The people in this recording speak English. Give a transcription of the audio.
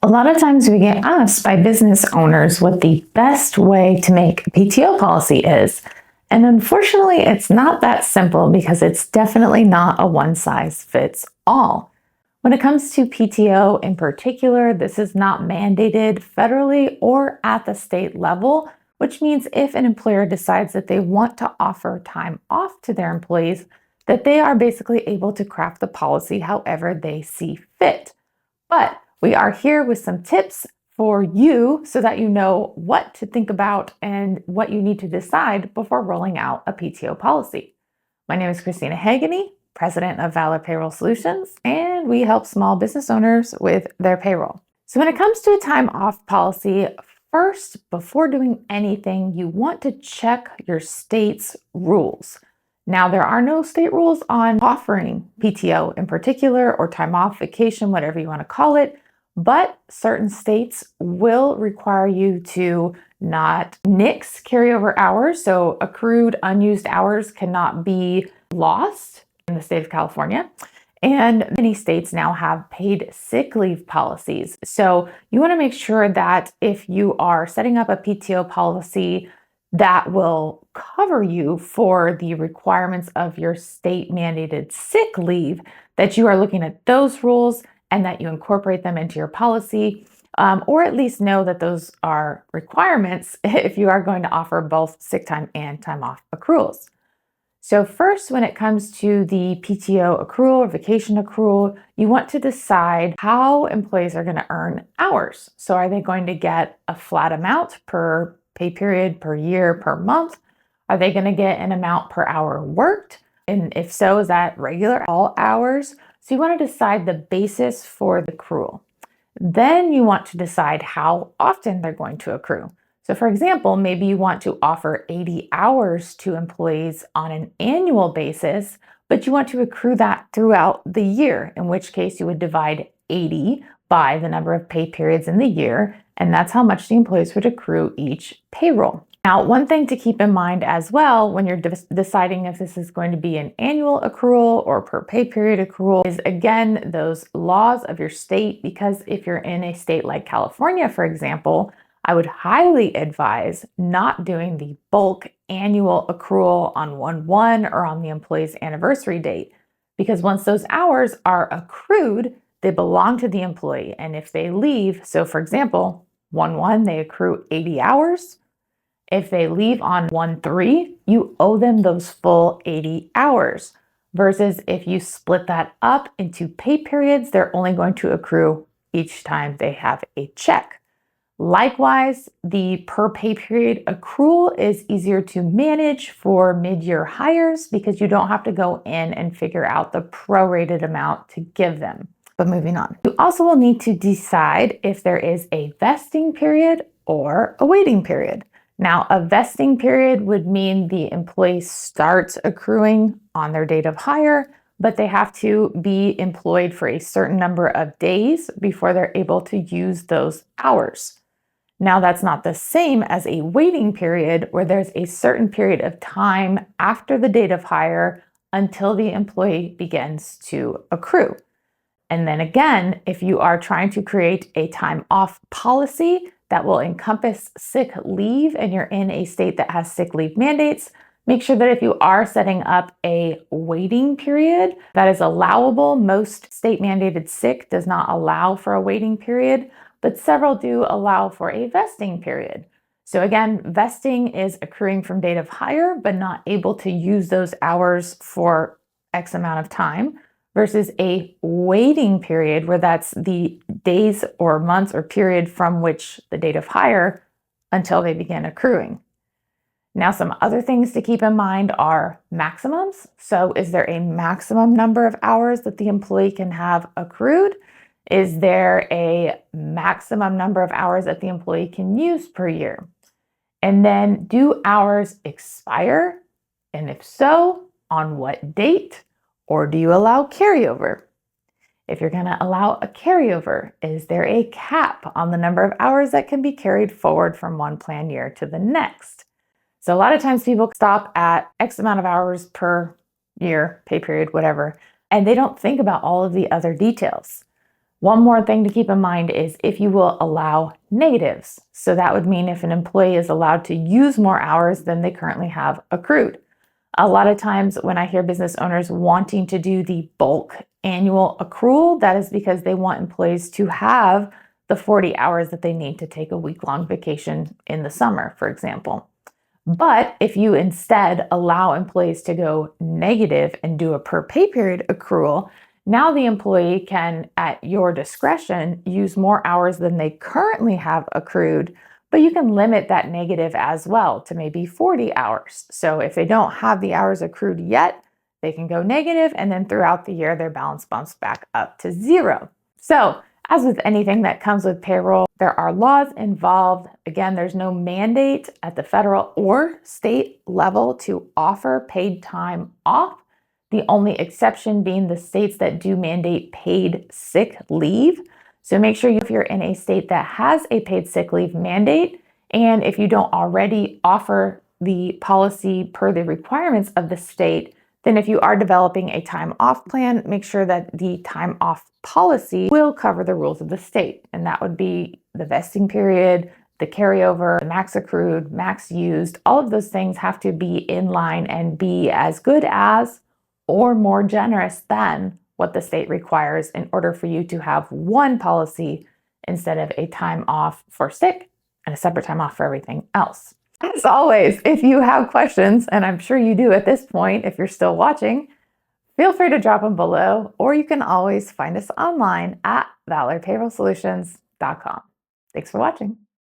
A lot of times we get asked by business owners what the best way to make a PTO policy is. And unfortunately, it's not that simple because it's definitely not a one size fits all. When it comes to PTO in particular, this is not mandated federally or at the state level, which means if an employer decides that they want to offer time off to their employees, that they are basically able to craft the policy however they see fit. But we are here with some tips for you so that you know what to think about and what you need to decide before rolling out a PTO policy. My name is Christina Hageny, president of Valor Payroll Solutions, and we help small business owners with their payroll. So when it comes to a time off policy, first, before doing anything, you want to check your state's rules. Now, there are no state rules on offering PTO in particular, or time off, vacation, whatever you want to call it, but certain states will require you to not nix carryover hours. So accrued unused hours cannot be lost in the state of California. And many states now have paid sick leave policies. So you want to make sure that if you are setting up a PTO policy that will cover you for the requirements of your state mandated sick leave, that you are looking at those rules and that you incorporate them into your policy, or at least know that those are requirements if you are going to offer both sick time and time off accruals. So first, when it comes to the PTO accrual or vacation accrual, you want to decide how employees are going to earn hours. So are they going to get a flat amount per pay period, per year, per month? Are they going to get an amount per hour worked? And if so, is that regular, all hours? So you want to decide the basis for the accrual. Then you want to decide how often they're going to accrue. So for example, maybe you want to offer 80 hours to employees on an annual basis, but you want to accrue that throughout the year, in which case you would divide 80 by the number of pay periods in the year, and that's how much the employees would accrue each payroll. Now, one thing to keep in mind as well when you're deciding if this is going to be an annual accrual or per pay period accrual is, again, those laws of your state, because if you're in a state like California, for example, I would highly advise not doing the bulk annual accrual on 1/1 or on the employee's anniversary date, because once those hours are accrued, they belong to the employee. And if they leave, so for example, 1/1, they accrue 80 hours. If they leave on 1/3, you owe them those full 80 hours. Versus if you split that up into pay periods, they're only going to accrue each time they have a check. Likewise, the per pay period accrual is easier to manage for mid-year hires because you don't have to go in and figure out the prorated amount to give them. But moving on, you also will need to decide if there is a vesting period or a waiting period. Now, a vesting period would mean the employee starts accruing on their date of hire, but they have to be employed for a certain number of days before they're able to use those hours. Now, that's not the same as a waiting period where there's a certain period of time after the date of hire until the employee begins to accrue. And then again, if you are trying to create a time off policy that will encompass sick leave and you're in a state that has sick leave mandates, make sure that if you are setting up a waiting period that is allowable. Most state mandated sick does not allow for a waiting period, but several do allow for a vesting period. So again, vesting is accruing from date of hire, but not able to use those hours for X amount of time, versus a waiting period where that's the days or months or period from which the date of hire until they begin accruing. Now, some other things to keep in mind are maximums. So is there a maximum number of hours that the employee can have accrued? Is there a maximum number of hours that the employee can use per year? And then, do hours expire? And if so, on what date? Or do you allow carryover? If you're going to allow a carryover, is there a cap on the number of hours that can be carried forward from one plan year to the next? So a lot of times people stop at X amount of hours per year, pay period, whatever, and they don't think about all of the other details. One more thing to keep in mind is if you will allow negatives. So that would mean if an employee is allowed to use more hours than they currently have accrued. A lot of times when I hear business owners wanting to do the bulk annual accrual, that is because they want employees to have the 40 hours that they need to take a week-long vacation in the summer, for example. But if you instead allow employees to go negative and do a per pay period accrual, now the employee can, at your discretion, use more hours than they currently have accrued, but you can limit that negative as well to maybe 40 hours. So if they don't have the hours accrued yet, they can go negative, and then throughout the year, their balance bumps back up to zero. So as with anything that comes with payroll, there are laws involved. Again, there's no mandate at the federal or state level to offer paid time off. The only exception being the states that do mandate paid sick leave. So make sure if you're in a state that has a paid sick leave mandate, and if you don't already offer the policy per the requirements of the state, then if you are developing a time off plan, make sure that the time off policy will cover the rules of the state. And that would be the vesting period, the carryover, the max accrued, max used. All of those things have to be in line and be as good as or more generous than what the state requires in order for you to have one policy instead of a time off for sick and a separate time off for everything else. As always, if you have questions, and I'm sure you do at this point if you're still watching, feel free to drop them below, or you can always find us online at valorpayrollsolutions.com. Thanks for watching.